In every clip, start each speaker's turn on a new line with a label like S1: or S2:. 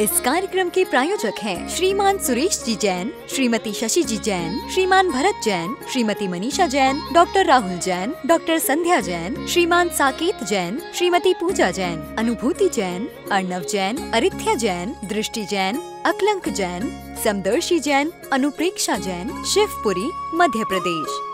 S1: इस कार्यक्रम के प्रायोजक हैं श्रीमान सुरेश जी जैन, श्रीमती शशि जी जैन, श्रीमान भरत जैन, श्रीमती मनीषा जैन, डॉक्टर राहुल जैन, डॉक्टर संध्या जैन, श्रीमान साकेत जैन, श्रीमती पूजा जैन, अनुभूति जैन, अर्णव जैन, अरिथ्या जैन, दृष्टि जैन, अकलंक जैन, समदर्शी जैन, अनुप्रेक्षा जैन, शिवपुरी, मध्य प्रदेश।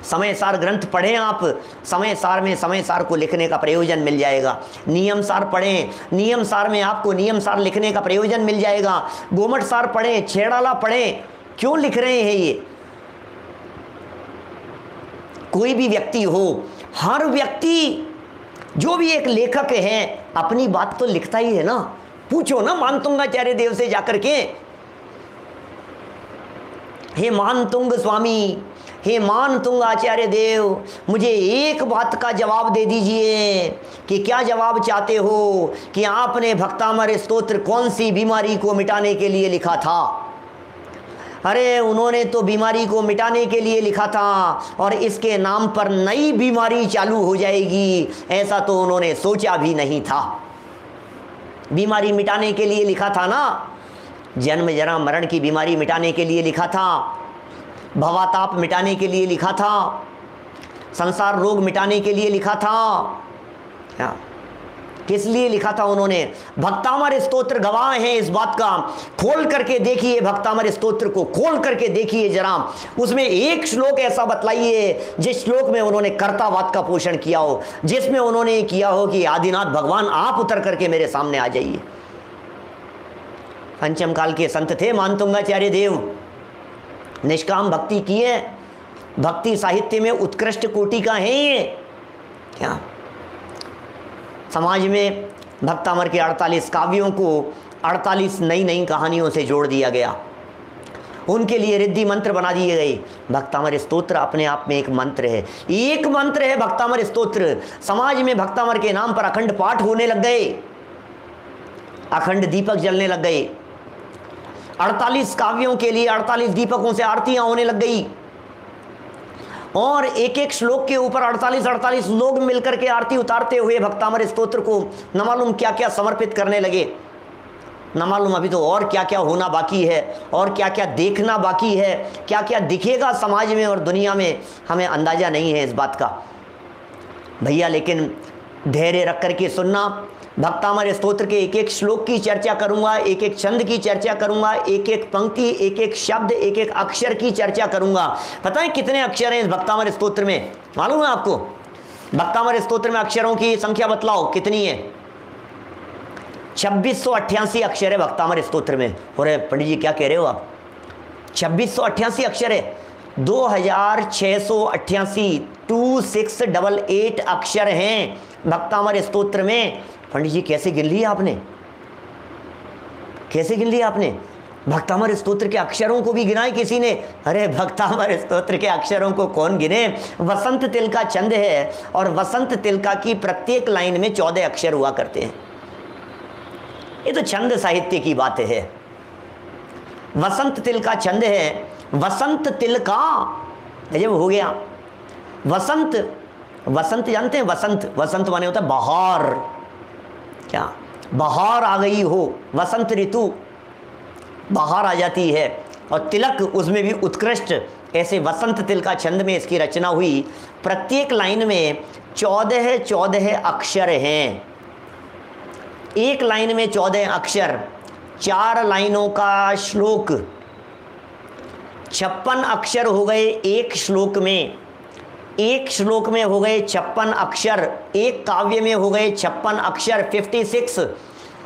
S2: समय सार ग्रंथ पढ़ें आप, समय सार में समय सार को लिखने का प्रयोजन मिल जाएगा। नियम सार पढ़ें, नियम सार में आपको नियम सार लिखने का प्रयोजन मिल जाएगा। गोमट सार पढ़ें, छेड़ाला पढ़ें। क्यों लिख रहे हैं ये? कोई भी व्यक्ति हो, हर व्यक्ति जो भी एक लेखक है अपनी बात तो लिखता ही है ना। पूछो ना मानतुंगाचार्य देव से जाकर के, हे मानतुंग स्वामी, हे मानतुंग आचार्य देव, मुझे एक बात का जवाब दे दीजिए कि क्या जवाब चाहते हो कि आपने भक्तामर स्तोत्र कौन सी बीमारी को मिटाने के लिए लिखा था? अरे उन्होंने तो बीमारी को मिटाने के लिए लिखा था और इसके नाम पर नई बीमारी चालू हो जाएगी, ऐसा तो उन्होंने सोचा भी नहीं था। बीमारी मिटाने के लिए लिखा था ना, जन्म जरा मरण की बीमारी मिटाने के लिए लिखा था, भवाताप मिटाने के लिए लिखा था, संसार रोग मिटाने के लिए लिखा था। क्या किस लिए लिखा था उन्होंने? भक्तामर स्तोत्र गवाह है इस बात का। खोल करके देखिए, भक्तामर स्तोत्र को खोल करके देखिए जरा, उसमें एक श्लोक ऐसा बतलाइए जिस श्लोक में उन्होंने कर्तावाद का पोषण किया हो, जिसमें उन्होंने किया हो कि आदिनाथ भगवान आप उतर करके मेरे सामने आ जाइए। पंचम काल के संत थे मानतुंगाचार्य देव, निष्काम भक्ति की है, भक्ति साहित्य में उत्कृष्ट कोटि का है ये। क्या समाज में भक्तामर के 48 काव्यों को 48 नई नई कहानियों से जोड़ दिया गया, उनके लिए रिद्धि मंत्र बना दिए गए। भक्तामर स्तोत्र अपने आप में एक मंत्र है, एक मंत्र है भक्तामर स्तोत्र। समाज में भक्तामर के नाम पर अखंड पाठ होने लग गए, अखंड दीपक जलने लग गए। 48 काव्यों के लिए 48 दीपकों से आरतियां होने लग गई और एक एक श्लोक के ऊपर 48 लोग मिलकर के आरती उतारते हुए भक्तामर स्तोत्र को न मालूम क्या क्या समर्पित करने लगे। न मालूम अभी तो और क्या क्या होना बाकी है और क्या क्या देखना बाकी है, क्या क्या दिखेगा समाज में और दुनिया में, हमें अंदाजा नहीं है इस बात का भैया। लेकिन धैर्य रख करके सुनना, भक्तामर स्तोत्र के एक एक श्लोक की चर्चा करूंगा, एक एक छंद की चर्चा करूंगा, एक एक पंक्ति, एक एक शब्द, एक एक अक्षर की चर्चा करूंगा। पता है कितने अक्षर हैं इस भक्तामर स्तोत्र में? मालूम है आपको? भक्तामर स्तोत्र में अक्षरों की संख्या बतलाओ कितनी है? 2688 अक्षर है भक्तामर स्तोत्र में। अरे पंडित जी क्या कह रहे हो आप? 2688 अक्षर है। 2688 2688 अक्षर हैं भक्तामर स्तोत्र में। पंडित जी कैसे गिन लिया आपने? कैसे गिन लिया आपने? भक्तामर स्तोत्र के अक्षरों को भी गिनाए किसी ने? अरे भक्तामर स्तोत्र के अक्षरों को कौन गिने? वसंत तिलका छंद है और वसंत तिलका की प्रत्येक लाइन में 14 अक्षर हुआ करते हैं। ये तो छंद साहित्य की बात है। वसंत तिलका छंद है, वसंत तिलका जब हो गया। वसंत, वसंत जानते हैं? वसंत, वसंत माने होता है बहार। क्या बहार आ गई हो, वसंत ऋतु बाहर आ जाती है और तिलक उसमें भी उत्कृष्ट। ऐसे वसंत तिलका छंद में इसकी रचना हुई। प्रत्येक लाइन में 14 अक्षर हैं। एक लाइन में 14 अक्षर, 4 लाइनों का श्लोक, 56 अक्षर हो गए एक श्लोक में। एक श्लोक में हो गए 56 अक्षर, एक काव्य में हो गए 56 अक्षर 56,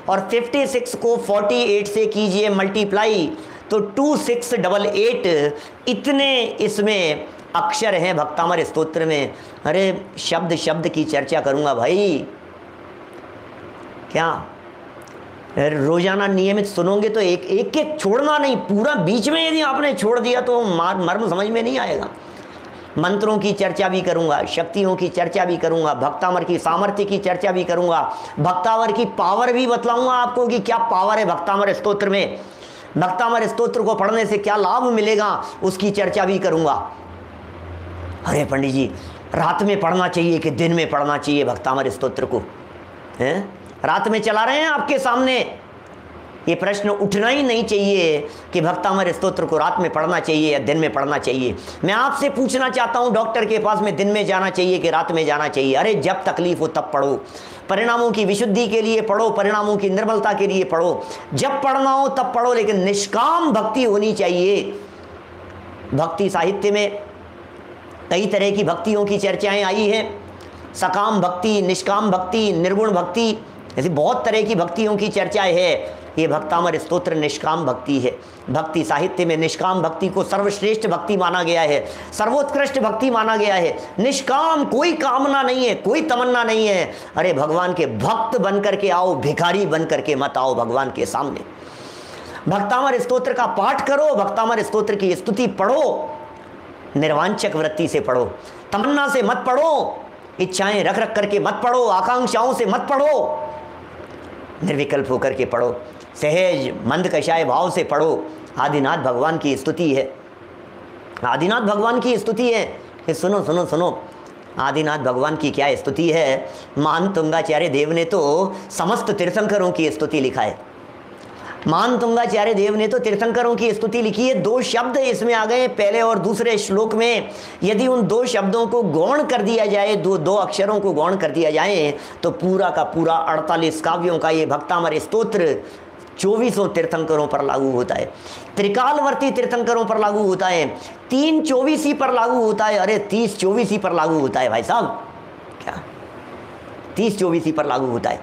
S2: और 56 को 48 से कीजिए मल्टीप्लाई तो 2688 इतने इसमें अक्षर हैं भक्तामर स्तोत्र में। अरे शब्द शब्द की चर्चा करूंगा भाई। क्या रोजाना नियमित सुनोगे तो एक एक छोड़ना नहीं, पूरा बीच में यदि आपने छोड़ दिया तो मर्म समझ में नहीं आएगा। मंत्रों की चर्चा भी करूंगा, शक्तियों की चर्चा भी करूंगा, भक्तामर की सामर्थ्य की चर्चा भी करूंगा, भक्तामर की पावर भी बतलाऊंगा आपको कि क्या पावर है भक्तामर स्तोत्र में, भक्तामर स्तोत्र को पढ़ने से क्या लाभ मिलेगा उसकी चर्चा भी करूंगा। अरे पंडित जी रात में पढ़ना चाहिए कि दिन में पढ़ना चाहिए भक्तामर स्तोत्र को? हैं रात में चला रहे हैं आपके सामने? ये प्रश्न उठना ही नहीं चाहिए कि भक्तामर स्तोत्र को रात में पढ़ना चाहिए या दिन में पढ़ना चाहिए। मैं आपसे पूछना चाहता हूँ, डॉक्टर के पास में दिन में जाना चाहिए कि रात में जाना चाहिए? अरे जब तकलीफ हो तब पढ़ो, परिणामों की विशुद्धि के लिए पढ़ो, परिणामों की निर्मलता के लिए पढ़ो, जब पढ़ना हो तब पढ़ो, लेकिन निष्काम भक्ति होनी चाहिए। भक्ति साहित्य में कई तरह की भक्तियों की चर्चाएं आई हैं, सकाम भक्ति, निष्काम भक्ति, निर्गुण भक्ति, ऐसी बहुत तरह की भक्तियों की चर्चा है। ये भक्तामर स्तोत्र निष्काम भक्ति है। भक्ति साहित्य में निष्काम भक्ति को सर्वश्रेष्ठ भक्ति माना गया है, सर्वोत्कृष्ट भक्ति माना गया है। निष्काम, कोई कामना नहीं है, कोई तमन्ना नहीं है। अरे भगवान के भक्त बन करके आओ, भिखारी बन करके मत आओ भगवान के सामने। भक्तामर स्तोत्र का पाठ करो, भक्तामर स्तोत्र की स्तुति पढ़ो, निर्वांचक वृत्ति से पढ़ो, तमन्ना से मत पढ़ो, इच्छाएं रख रख करके मत पढ़ो, आकांक्षाओं से मत पढ़ो, निर्विकल्प होकर के पढ़ो, सहज मंद कषाय भाव से पढ़ो। आदिनाथ भगवान की स्तुति है, आदिनाथ भगवान की स्तुति है। ये सुनो सुनो सुनो, आदिनाथ भगवान की क्या स्तुति है। महान तुंगाचार्य देव ने तो समस्त तीर्थंकरों की स्तुति लिखा है। महान तुंगाचार्य देव ने तो तीर्थंकरों की स्तुति लिखी है। 2 शब्द इसमें आ गए पहले और दूसरे श्लोक में। यदि उन 2 शब्दों को गौण कर दिया जाए, दो अक्षरों को गौण कर दिया जाए, तो पूरा का पूरा 48 काव्यों का ये भक्तामर स्तोत्र 24 तीर्थंकरों पर लागू होता है, त्रिकालवर्ती तीर्थंकरों पर लागू होता है, 3-24 पर लागू होता है। अरे 30-24 पर लागू होता है भाई साहब, क्या 30-24 पर लागू होता है।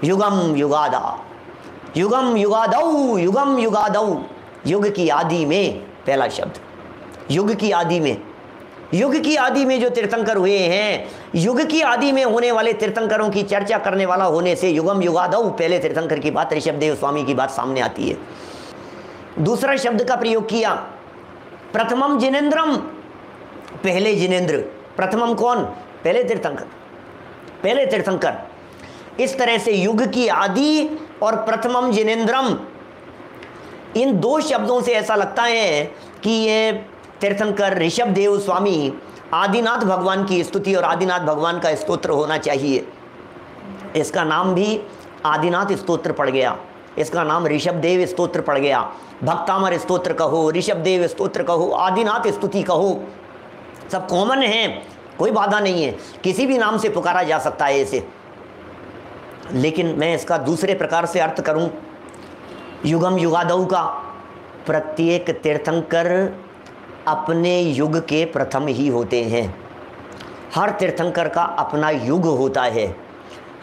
S2: युगम युगादा, युगम युगादौ, युगम युगादौ, युग की आदि में पहला शब्द, युग की आदि में, युग की आदि में जो तीर्थंकर हुए हैं, युग की आदि में होने वाले तीर्थंकरों की चर्चा करने वाला होने से युगम युगादौ पहले तीर्थंकर की बात, ऋषभदेव स्वामी की बात सामने आती है। दूसरा शब्द का प्रयोग किया, प्रथमम जिनेन्द्रम, पहले जिनेन्द्र। प्रथमम कौन? पहले तीर्थंकर, पहले तीर्थंकर। इस तरह से युग की आदि और प्रथमम जिनेन्द्रम, इन 2 शब्दों से ऐसा लगता है कि ये तीर्थंकर ऋषभदेव स्वामी आदिनाथ भगवान की स्तुति और आदिनाथ भगवान का स्तोत्र होना चाहिए। इसका नाम भी आदिनाथ स्तोत्र पड़ गया, इसका नाम ऋषभदेव स्तोत्र पड़ गया। भक्तामर स्तोत्र कहो, ऋषभदेव स्तोत्र कहो, आदिनाथ स्तुति कहो, सब कॉमन है, कोई बाधा नहीं है, किसी भी नाम से पुकारा जा सकता है इसे। लेकिन मैं इसका दूसरे प्रकार से अर्थ करूं, युगम युगादौ का, प्रत्येक तीर्थंकर अपने युग के प्रथम ही होते हैं। हर तीर्थंकर का अपना युग होता है,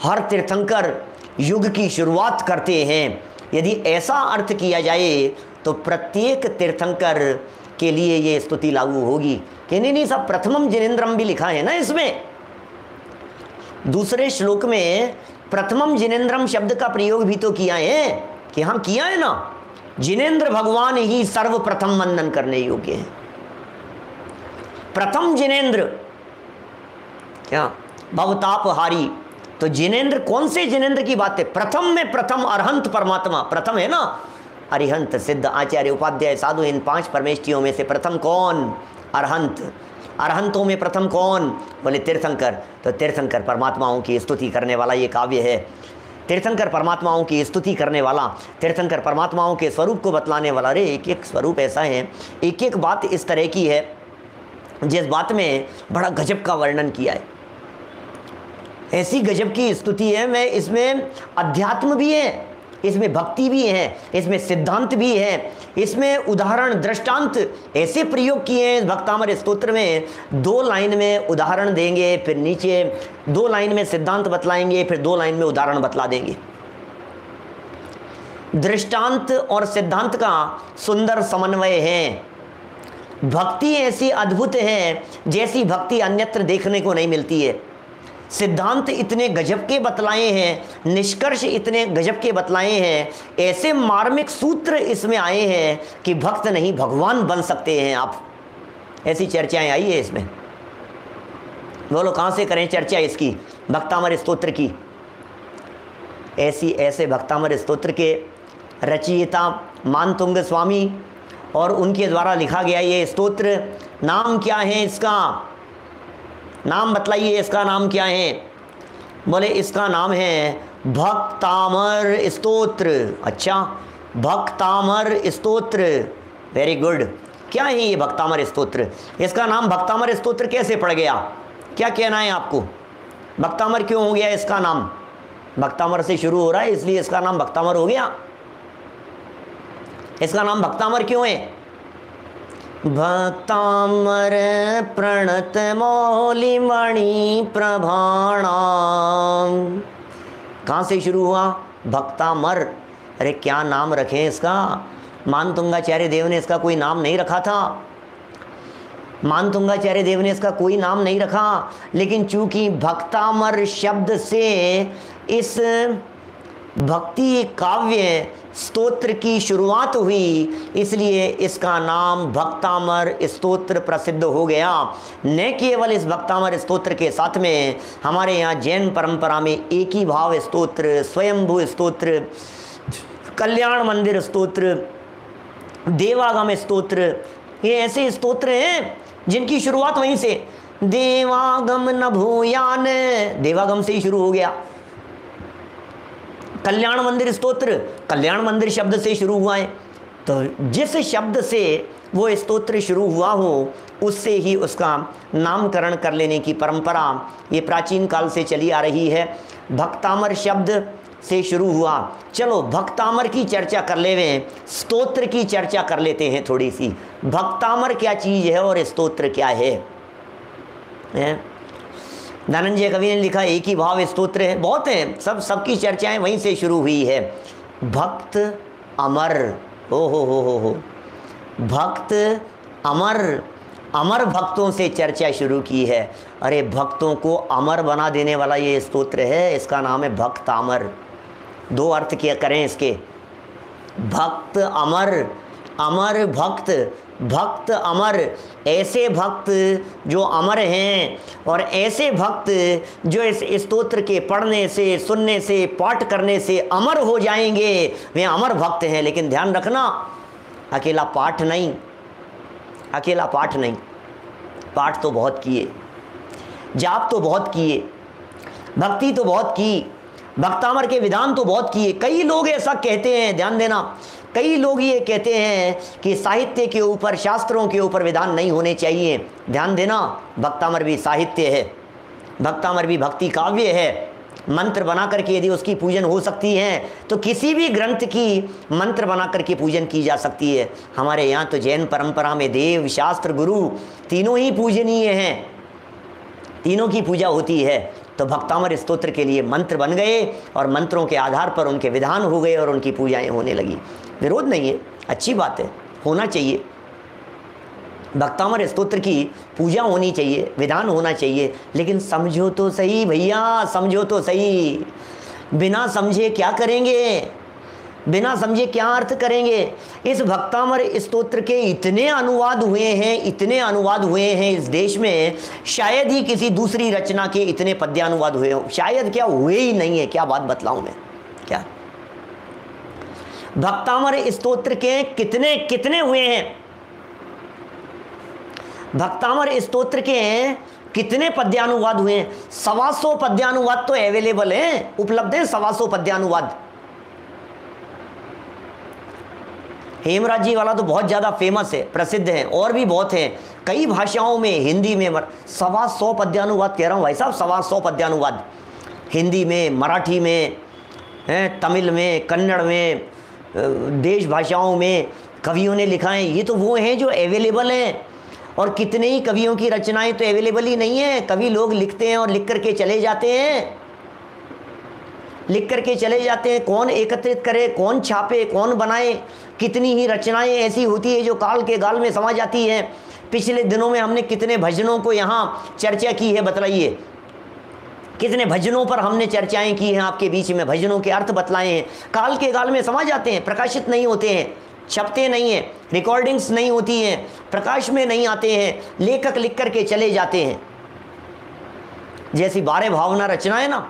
S2: हर तीर्थंकर युग की शुरुआत करते हैं। यदि ऐसा अर्थ किया जाए तो प्रत्येक तीर्थंकर के लिए ये स्तुति लागू होगी कि नहीं सब प्रथमम जिनेन्द्रम भी लिखा है ना इसमें। दूसरे श्लोक में प्रथमम जिनेन्द्रम शब्द का प्रयोग भी तो किया है कि हाँ किया है ना, जिनेन्द्र भगवान ही सर्वप्रथम वंदन करने योग्य है। प्रथम जिनेन्द्र क्या, भवतापहारी। तो जिनेन्द्र, कौन से जिनेन्द्र की बात है? प्रथम में प्रथम अरहंत परमात्मा प्रथम है ना, अरिहंत सिद्ध आचार्य उपाध्याय साधु, इन 5 परमेष्ठियों में से प्रथम कौन? अरहंत। अरहंतों में प्रथम कौन? बोले तीर्थंकर। तो तीर्थंकर परमात्माओं की स्तुति करने वाला ये काव्य है। तीर्थंकर परमात्माओं की स्तुति करने वाला, तीर्थंकर परमात्माओं के स्वरूप को बतलाने वाला। अरे एक एक स्वरूप ऐसा है, एक एक बात इस तरह की है जिस बात में बड़ा गजब का वर्णन किया है, ऐसी गजब की स्तुति है। मैं इसमें अध्यात्म भी है, इसमें भक्ति भी है, इसमें सिद्धांत भी है, इसमें उदाहरण दृष्टांत ऐसे प्रयोग किए हैं भक्तामर स्तोत्र में। 2 लाइन में उदाहरण देंगे, फिर नीचे 2 लाइन में सिद्धांत बतलाएंगे, फिर 2 लाइन में उदाहरण बतला देंगे। दृष्टांत और सिद्धांत का सुंदर समन्वय है। भक्ति ऐसी अद्भुत है जैसी भक्ति अन्यत्र देखने को नहीं मिलती है। सिद्धांत इतने गजब के बतलाए हैं, निष्कर्ष इतने गजब के बतलाए हैं, ऐसे मार्मिक सूत्र इसमें आए हैं कि भक्त नहीं भगवान बन सकते हैं आप। ऐसी चर्चाएं आई है इसमें। बोलो कहाँ से करें चर्चा इसकी? भक्तामर स्तोत्र की। ऐसे भक्तामर स्तोत्र के रचयिता मानतुंग स्वामी और उनके द्वारा लिखा गया ये स्तोत्र, नाम क्या है इसका? नाम बतलाइए, इसका नाम क्या है? बोले इसका नाम है भक्तामर स्तोत्र। अच्छा, भक्तामर स्तोत्र, वेरी गुड। क्या है ये भक्तामर स्तोत्र? इसका नाम भक्तामर स्तोत्र कैसे पड़ गया? क्या कहना है आपको? भक्तामर क्यों हो गया इसका नाम? भक्तामर से शुरू हो रहा है इसलिए इसका नाम भक्तामर हो गया। इसका नाम भक्तामर क्यों है? भक्तामर प्रणत मौलिमणि प्रभाणाम। कहाँ से शुरू हुआ? भक्तामर। अरे क्या नाम रखें इसका? मानतुंगाचार्य देव ने इसका कोई नाम नहीं रखा था। मानतुंगाचार्य देव ने इसका कोई नाम नहीं रखा, लेकिन चूंकि भक्तामर शब्द से इस भक्ति काव्य स्तोत्र की शुरुआत हुई, इसलिए इसका नाम भक्तामर स्तोत्र प्रसिद्ध हो गया। न केवल इस भक्तामर स्तोत्र के साथ में हमारे यहाँ जैन परंपरा में एक ही भाव स्तोत्र, स्वयंभू स्तोत्र, कल्याण मंदिर स्तोत्र, देवागम स्तोत्र, ये ऐसे स्तोत्र हैं जिनकी शुरुआत वहीं से, देवागम न भूयान, देवागम से ही शुरू हो गया। कल्याण मंदिर स्तोत्र, कल्याण मंदिर शब्द से शुरू हुआ है। तो जिस शब्द से वो स्तोत्र शुरू हुआ हो उससे ही उसका नामकरण कर लेने की परंपरा ये प्राचीन काल से चली आ रही है। भक्तामर शब्द से शुरू हुआ। चलो भक्तामर की चर्चा कर लेवें, स्तोत्र की चर्चा कर लेते हैं थोड़ी सी। भक्तामर क्या चीज़ है और स्तोत्र क्या है? धनंजय कवि ने लिखा एक ही भाव स्तोत्र है, बहुत हैं, सबकी चर्चाएं वहीं से शुरू हुई है। भक्त अमर, हो भक्त अमर, अमर भक्तों से चर्चा शुरू की है। अरे भक्तों को अमर बना देने वाला ये स्तोत्र है, इसका नाम है भक्त अमर। दो अर्थ क्या करें इसके? भक्त अमर, अमर भक्त, भक्त अमर, ऐसे भक्त जो अमर हैं और ऐसे भक्त जो इस स्तोत्र के पढ़ने से, सुनने से, पाठ करने से अमर हो जाएंगे, वे अमर भक्त हैं। लेकिन ध्यान रखना, अकेला पाठ नहीं, अकेला पाठ नहीं, पाठ तो बहुत किए, जाप तो बहुत किए, भक्ति तो बहुत की, भक्तामर के विधान तो बहुत किए। कई लोग ऐसा कहते हैं, ध्यान देना, कई लोग ये कहते हैं कि साहित्य के ऊपर, शास्त्रों के ऊपर विधान नहीं होने चाहिए। ध्यान देना, भक्तामर भी साहित्य है, भक्तामर भी भक्ति काव्य है। मंत्र बना करके यदि उसकी पूजन हो सकती है तो किसी भी ग्रंथ की मंत्र बना करके पूजन की जा सकती है। हमारे यहाँ तो जैन परंपरा में देव, शास्त्र, गुरु तीनों ही पूजनीय हैं, तीनों की पूजा होती है। तो भक्तामर स्तोत्र के लिए मंत्र बन गए और मंत्रों के आधार पर उनके विधान हो गए और उनकी पूजाएं होने लगी। विरोध नहीं है, अच्छी बात है, होना चाहिए। भक्तामर स्तोत्र की पूजा होनी चाहिए, विधान होना चाहिए, लेकिन समझो तो सही भैया, समझो तो सही। बिना समझे क्या करेंगे? बिना समझे क्या अर्थ करेंगे? इस भक्तामर स्तोत्र के इतने अनुवाद हुए हैं, इतने अनुवाद हुए हैं इस देश में, शायद ही किसी दूसरी रचना के इतने पद्यानुवाद हुए हो। शायद क्या, हुए ही नहीं है। क्या बात बतलाऊं मैं? क्या भक्तामर स्तोत्र के कितने कितने हुए हैं? भक्तामर स्तोत्र के कितने पद्यानुवाद हुए हैं? 125 पद्यानुवाद तो अवेलेबल हैं, उपलब्ध हैं 125 पद्यानुवाद। हेमराज जी वाला तो बहुत ज़्यादा फेमस है, प्रसिद्ध है, और भी बहुत हैं कई भाषाओं में, हिंदी में 125 पद्यानुवाद कह रहा हूँ भाई साहब, 125 पद्यानुवाद हिंदी में, मराठी में, तमिल में, कन्नड़ में, देश भाषाओं में कवियों ने लिखा है। ये तो वो हैं जो अवेलेबल हैं, और कितने ही कवियों की रचनाएं तो अवेलेबल ही नहीं है। कवि लोग लिखते हैं और लिख करके चले जाते हैं, लिख करके चले जाते हैं। कौन एकत्रित करे, कौन छापे, कौन बनाए? कितनी ही रचनाएं ऐसी होती है जो काल के गाल में समा जाती हैं। पिछले दिनों में हमने कितने भजनों को यहाँ चर्चा की है, बतलाइए। कितने भजनों पर हमने चर्चाएं की हैं आपके बीच में, भजनों के अर्थ बतलाए हैं। काल के गाल में समा जाते हैं, प्रकाशित नहीं होते हैं, छपते नहीं हैं, रिकॉर्डिंग्स नहीं होती हैं, प्रकाश में नहीं आते हैं, लेखक लिख करके चले जाते हैं। जैसी 12 भावना रचना है ना,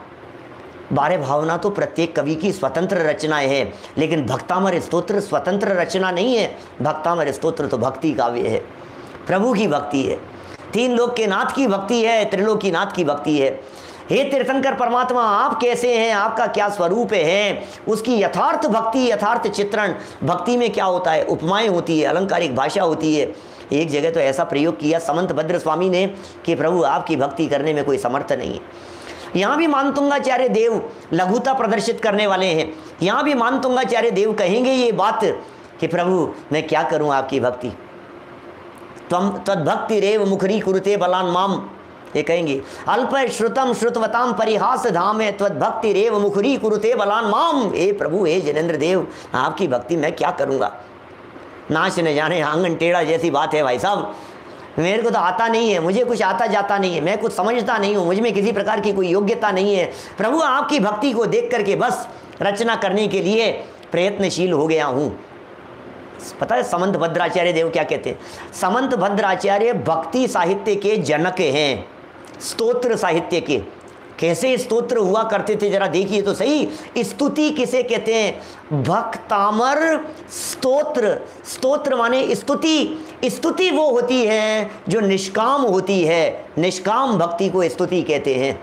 S2: 12 भावना तो प्रत्येक कवि की स्वतंत्र रचनाएं हैं, लेकिन भक्तामर स्तोत्र स्वतंत्र रचना नहीं है। भक्तामर स्तोत्र तो भक्ति काव्य है, प्रभु की भक्ति है, 3 लोक के नाथ की भक्ति है, त्रिलोक की नाथ की भक्ति है। हे तीर्थंकर परमात्मा आप कैसे हैं, आपका क्या स्वरूप है, उसकी यथार्थ भक्ति, यथार्थ चित्रण। भक्ति में क्या होता है, उपमाएं होती है, अलंकारिक भाषा होती है। एक जगह तो ऐसा प्रयोग किया समंत भद्र स्वामी ने कि प्रभु आपकी भक्ति करने में कोई समर्थ नहीं है। यहाँ भी मानतुंगाचार्य देव लघुता प्रदर्शित करने वाले हैं। यहाँ भी मानतुंगाचार्य देव कहेंगे ये बात कि प्रभु मैं क्या करूँ आपकी भक्ति, त्वं तद्भक्ति रेव मुखरी कुरुते बलान माम, ये कहेंगे। अल्प श्रुतम श्रुतवताम परिहास धाम है त्वद्भक्ति रेव मुखरी कुरुते बलान माम। हे प्रभु, हे जनेन्द्र देव, आपकी भक्ति मैं क्या करूँगा, नाच न जाने आंगन टेढ़ा जैसी बात है भाई साहब। मेरे को तो आता नहीं है, मुझे कुछ आता जाता नहीं है, मैं कुछ समझता नहीं हूँ, मुझ में किसी प्रकार की कोई योग्यता नहीं है। प्रभु आपकी भक्ति को देख करके बस रचना करने के लिए प्रयत्नशील हो गया हूँ। पता है समंत भद्राचार्य देव क्या कहते हैं? समंत भद्राचार्य भक्ति साहित्य के जनक हैं, स्तोत्र साहित्य के। कैसे स्तोत्र हुआ करते थे जरा देखिए तो सही। स्तुति किसे कहते हैं? भक्तामर स्तोत्र। स्तोत्र माने स्तुति। स्तुति वो होती है जो निष्काम होती है, निष्काम भक्ति को स्तुति कहते हैं।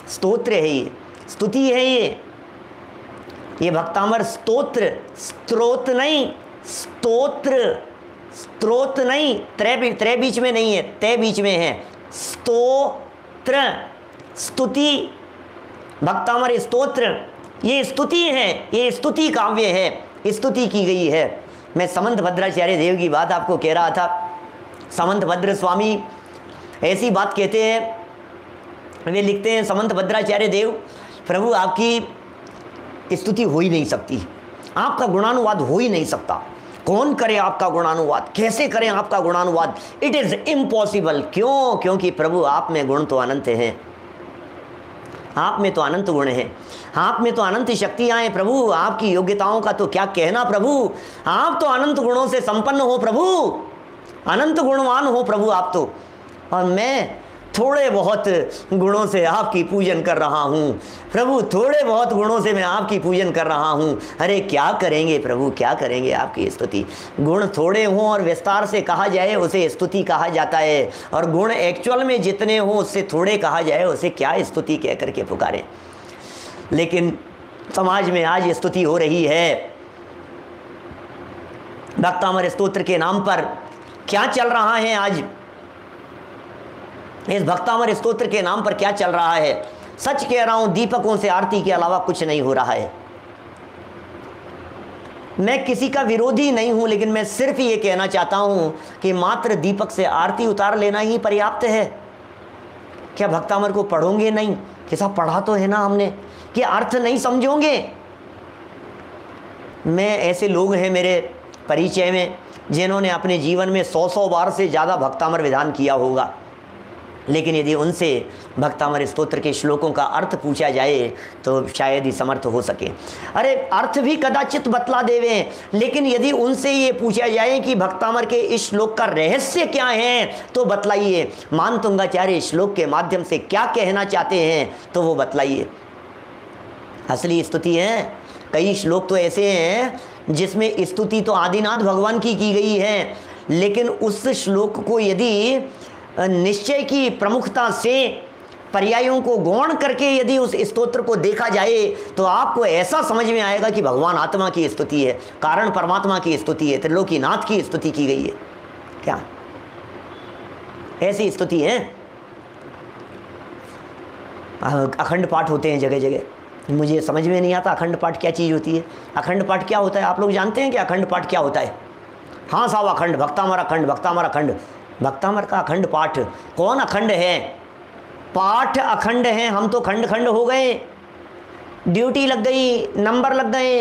S2: स्तोत्र है ये, स्तुति है ये भक्तामर स्तोत्र। स्तोत्र नहीं, स्तोत्र, स्त्रोत नहीं, त्रै बीच में नहीं है, तय बीच में है। स्तोत्र, स्तुति, भक्तामर स्तोत्र, ये स्तुति है, ये स्तुति काव्य है, स्तुति की गई है। मैं समंत भद्राचार्य देव की बात आपको कह रहा था। समंत भद्र स्वामी ऐसी बात कहते हैं, वे लिखते हैं समंत भद्राचार्य देव, प्रभु आपकी स्तुति हो ही नहीं सकती, आपका गुणानुवाद हो ही नहीं सकता। कौन करे आपका गुणानुवाद, कैसे करें आपका गुणानुवाद, इट इज़ इम्पॉसिबल। क्यों? क्योंकि प्रभु आप में गुण तो अनंत हैं, आप में तो अनंत गुण हैं, आप में तो अनंत शक्तियाँ हैं प्रभु। आपकी योग्यताओं का तो क्या कहना प्रभु, आप तो अनंत गुणों से संपन्न हो प्रभु, अनंत गुणवान हो प्रभु आप तो, और मैं थोड़े बहुत गुणों से आपकी पूजन कर रहा हूँ प्रभु, थोड़े बहुत गुणों से मैं आपकी पूजन कर रहा हूँ। अरे क्या करेंगे प्रभु, क्या करेंगे आपकी स्तुति। गुण थोड़े हों और विस्तार से कहा जाए उसे स्तुति कहा जाता है, और गुण एक्चुअल में जितने हों उससे थोड़े कहा जाए उसे क्या स्तुति कह करके पुकारें। लेकिन समाज में आज स्तुति हो रही है। भक्तामर स्तोत्र के नाम पर क्या चल रहा है आज, इस भक्तामर स्तोत्र के नाम पर क्या चल रहा है? सच कह रहा हूं, दीपकों से आरती के अलावा कुछ नहीं हो रहा है। मैं किसी का विरोधी नहीं हूं, लेकिन मैं सिर्फ ये कहना चाहता हूं कि मात्र दीपक से आरती उतार लेना ही पर्याप्त है। क्या भक्तामर को पढ़ोगे नहीं? कि साहब पढ़ा तो है ना हमने, कि अर्थ नहीं समझोगे? मैं ऐसे लोग हैं मेरे परिचय में जिन्होंने अपने जीवन में 100 बार से ज़्यादा भक्तामर विधान किया होगा, लेकिन यदि उनसे भक्तामर स्तोत्र के श्लोकों का अर्थ पूछा जाए तो शायद ही समर्थ हो सके। अरे अर्थ भी कदाचित बतला देवें, लेकिन यदि उनसे ये पूछा जाए कि भक्तामर के इस श्लोक का रहस्य क्या है तो बतलाइए, मानतुंगाचार्य श्लोक के माध्यम से क्या कहना चाहते हैं तो वो बतलाइए। असली स्तुति है। कई श्लोक तो ऐसे हैं जिसमें स्तुति तो आदिनाथ भगवान की गई है, लेकिन उस श्लोक को यदि निश्चय की प्रमुखता से पर्यायों को गौण करके यदि उस स्तोत्र को देखा जाए तो आपको ऐसा समझ में आएगा कि भगवान आत्मा की स्तुति है, कारण परमात्मा की स्तुति है, त्रिलोकीनाथ की स्तुति की गई है। क्या ऐसी स्तुति है? अखंड पाठ होते हैं जगह जगह, मुझे समझ में नहीं आता अखंड पाठ क्या चीज़ होती है। अखंड पाठ क्या होता है? आप लोग जानते हैं कि अखंड पाठ क्या होता है? हाँ साहब, अखंड, भक्तामर अखंड, भक्तामर अखंड, भक्तामर का अखंड पाठ। कौन अखंड है? पाठ अखंड है, हम तो खंड खंड हो गए, ड्यूटी लग गई, नंबर लग गए,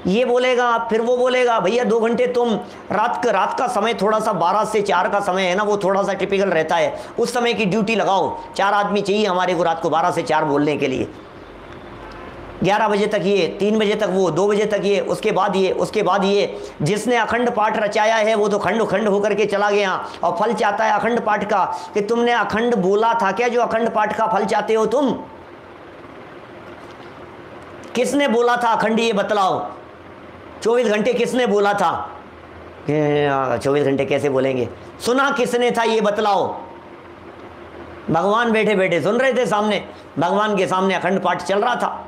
S2: ये बोलेगा फिर वो बोलेगा। भैया 2 घंटे तुम रात का समय थोड़ा सा 12 से 4 का समय है ना, वो थोड़ा सा टिपिकल रहता है, उस समय की ड्यूटी लगाओ। 4 आदमी चाहिए हमारे को रात को 12 से 4 बोलने के लिए। 11 बजे तक ये, 3 बजे तक वो, 2 बजे तक ये, उसके बाद ये, उसके बाद ये। जिसने अखंड पाठ रचाया है वो तो खंड खंड होकर के चला गया, और फल चाहता है अखंड पाठ का। कि तुमने अखंड बोला था क्या जो अखंड पाठ का फल चाहते हो तुम? किसने बोला था अखंड, ये बतलाओ। 24 घंटे किसने बोला था? 24 घंटे कैसे बोलेंगे? सुना किसने था, ये बतलाओ। भगवान बैठे बैठे सुन रहे थे सामने, भगवान के सामने अखंड पाठ चल रहा था।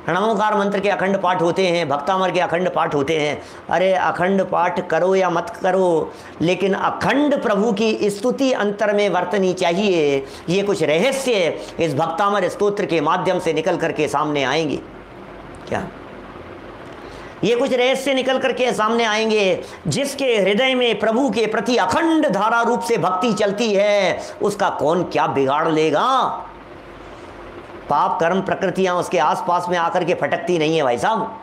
S2: नमोकार मंत्र के अखंड पाठ होते हैं, भक्तामर के अखंड पाठ होते हैं। अरे अखंड पाठ करो या मत करो, लेकिन अखंड प्रभु की स्तुति अंतर में वर्तनी चाहिए। ये कुछ रहस्य इस भक्तामर स्तोत्र के माध्यम से निकल करके सामने आएंगे। क्या ये कुछ रहस्य निकल करके सामने आएंगे? जिसके हृदय में प्रभु के प्रति अखंड धारा रूप से भक्ति चलती है, उसका कौन क्या बिगाड़ लेगा? पाप कर्म प्रकृतियां उसके आसपास में आकर के फटकती नहीं है भाई साहब।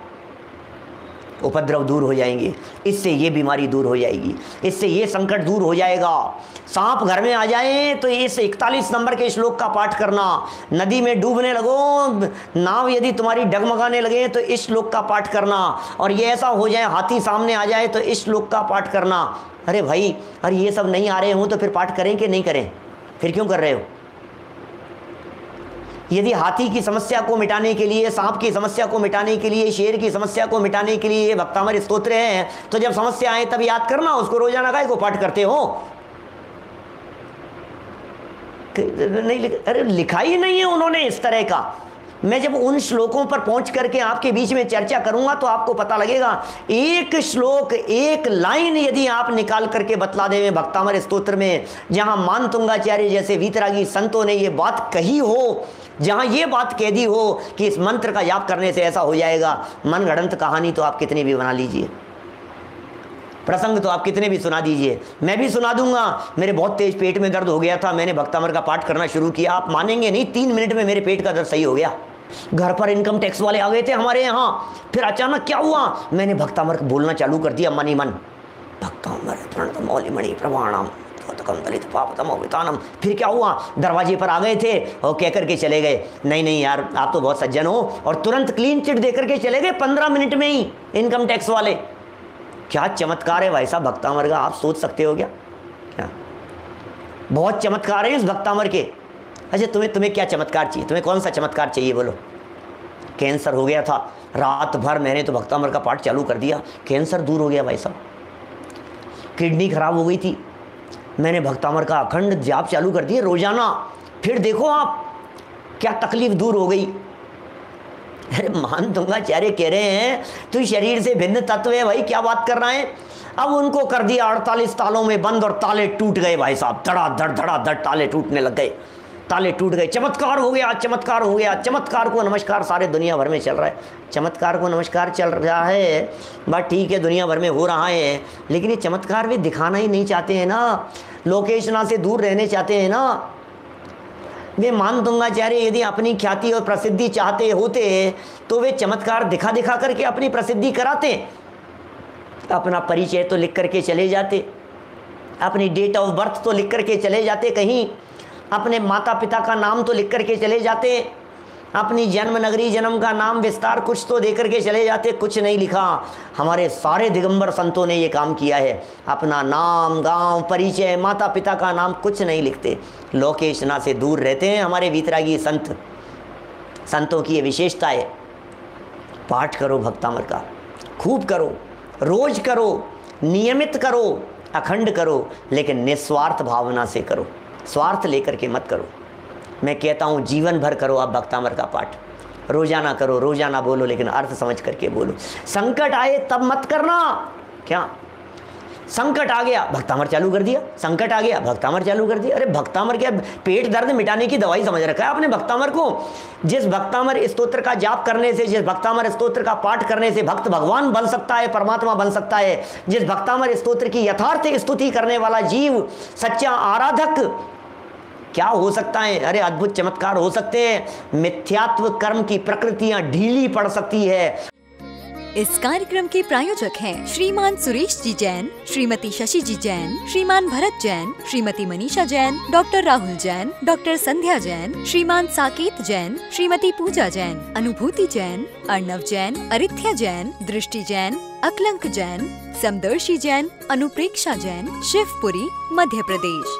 S2: उपद्रव दूर हो जाएंगे, इससे ये बीमारी दूर हो जाएगी, इससे ये संकट दूर हो जाएगा। सांप घर में आ जाए तो इस 41 नंबर के श्लोक का पाठ करना। नदी में डूबने लगो, नाव यदि तुम्हारी डगमगाने लगे तो इस श्लोक का पाठ करना। और ये ऐसा हो जाए हाथी सामने आ जाए तो इस श्लोक का पाठ करना। अरे भाई, अरे ये सब नहीं आ रहे हों तो फिर पाठ करें कि नहीं करें? फिर क्यों कर रहे हो? यदि हाथी की समस्या को मिटाने के लिए, सांप की समस्या को मिटाने के लिए, शेर की समस्या को मिटाने के लिए भक्तामर स्तोत्र है, तो जब समस्या आए तब याद करना उसको। रोजाना का को पाठ करते हो? नहीं, अरे लिखा ही नहीं है उन्होंने इस तरह का। मैं जब उन श्लोकों पर पहुंच करके आपके बीच में चर्चा करूंगा तो आपको पता लगेगा। एक श्लोक, एक लाइन यदि आप निकाल करके बतला दें भक्तामर स्तोत्र में, जहां मानतुंगाचार्य जैसे वीतरागी संतों ने ये बात कही हो, जहां ये बात कह दी हो कि इस मंत्र का जाप करने से ऐसा हो जाएगा, मन गढ़ंत कहानी तो आप कितनी भी बना लीजिए, प्रसंग तो आप कितने भी सुना दीजिए, मैं भी सुना दूंगा। मेरे बहुत तेज पेट में दर्द हो गया था, मैंने भक्तामर का पाठ करना शुरू किया, आप मानेंगे नहीं, 3 मिनट में मेरे पेट का दर्द सही हो गया। घर पर इनकम टैक्स वाले आ गए थे हमारे यहाँ, फिर अचानक क्या हुआ, मैंने भक्तामर बोलना चालू कर दिया मन ही मन, भक्तामर प्रणतमौलिमणि प्रवाणम दलित पापतमोवितानम। फिर क्या हुआ, दरवाजे पर आ गए थे और कह करके चले गए, नहीं नहीं यार आप तो बहुत सज्जन हो, और तुरंत क्लीन चिट दे करके चले गए 15 मिनट में ही इनकम टैक्स वाले। क्या चमत्कार है भाई साहब भक्तामर का, आप सोच सकते हो क्या? क्या बहुत चमत्कार है इस भक्तामर के। अच्छा तुम्हें क्या चमत्कार चाहिए? तुम्हें कौन सा चमत्कार चाहिए बोलो? कैंसर हो गया था, रात भर मैंने तो भक्तामर का पाठ चालू कर दिया, कैंसर दूर हो गया भाई साहब। किडनी खराब हो गई थी, मैंने भक्तामर का अखंड जाप चालू कर दिया रोजाना, फिर देखो आप क्या तकलीफ दूर हो गई। अरे मानतुंगाचार्य कह रहे हैं तू शरीर से भिन्न तत्व है भाई, क्या बात कर रहा है? अब उनको कर दिया 48 तालों में बंद और ताले टूट गए भाई साहब, धड़ाधड़ ताले टूटने लग गए, ताले टूट गए। चमत्कार हो गया, चमत्कार हो गया। चमत्कार को नमस्कार सारे दुनिया भर में चल रहा है, चमत्कार को नमस्कार चल रहा है, बात ठीक है, दुनिया भर में हो रहा है, लेकिन ये चमत्कार वे दिखाना ही नहीं चाहते हैं ना, लोकेशना से दूर रहने चाहते हैं ना। वे मानतुंगाचार्य यदि अपनी ख्याति और प्रसिद्धि चाहते होते तो वे चमत्कार दिखा दिखा करके अपनी प्रसिद्धि कराते, अपना परिचय तो लिख करके चले जाते, अपनी डेट ऑफ बर्थ तो लिख करके चले जाते, कहीं अपने माता पिता का नाम तो लिख करके चले जाते, अपनी जन्म नगरी जन्म का नाम विस्तार कुछ तो दे करके चले जाते, कुछ नहीं लिखा। हमारे सारे दिगंबर संतों ने ये काम किया है, अपना नाम, गांव, परिचय, माता पिता का नाम कुछ नहीं लिखते, लोकेशना से दूर रहते हैं हमारे वीतरागी संत। संतों की ये विशेषता है। पाठ करो भक्तामर का, खूब करो, रोज करो, नियमित करो, अखंड करो, लेकिन निस्वार्थ भावना से करो, स्वार्थ लेकर के मत करो। मैं कहता हूँ जीवन भर करो आप भक्तामर का पाठ, रोजाना करो, रोजाना बोलो, लेकिन अर्थ समझ करके बोलो। संकट आए तब मत करना। क्या संकट आ गया भक्तामर चालू कर दिया, संकट आ गया भक्तामर चालू कर दिया। अरे भक्तामर क्या पेट दर्द मिटाने की दवाई समझ रखा है आपने भक्तामर को? जिस भक्तामर स्तोत्र का जाप करने से, जिस भक्तामर स्तोत्र का पाठ करने से भक्त भगवान बन सकता है, परमात्मा बन सकता है। जिस भक्तामर स्तोत्र की यथार्थ स्तुति करने वाला जीव सच्चा आराधक क्या हो सकता है? अरे अद्भुत चमत्कार हो सकते हैं। मिथ्यात्व कर्म की प्रकृतियां ढीली पड़ सकती है।
S1: इस कार्यक्रम के प्रायोजक हैं श्रीमान सुरेश जी जैन, श्रीमती शशि जी जैन, श्रीमान भरत जैन, श्रीमती मनीषा जैन, डॉक्टर राहुल जैन, डॉक्टर संध्या जैन, श्रीमान साकेत जैन, श्रीमती पूजा जैन, अनुभूति जैन, अर्णव जैन, अरिथ्या जैन, दृष्टि जैन, अकलंक जैन, समदर्शी जैन, अनुप्रेक्षा जैन, शिवपुरी, मध्य प्रदेश।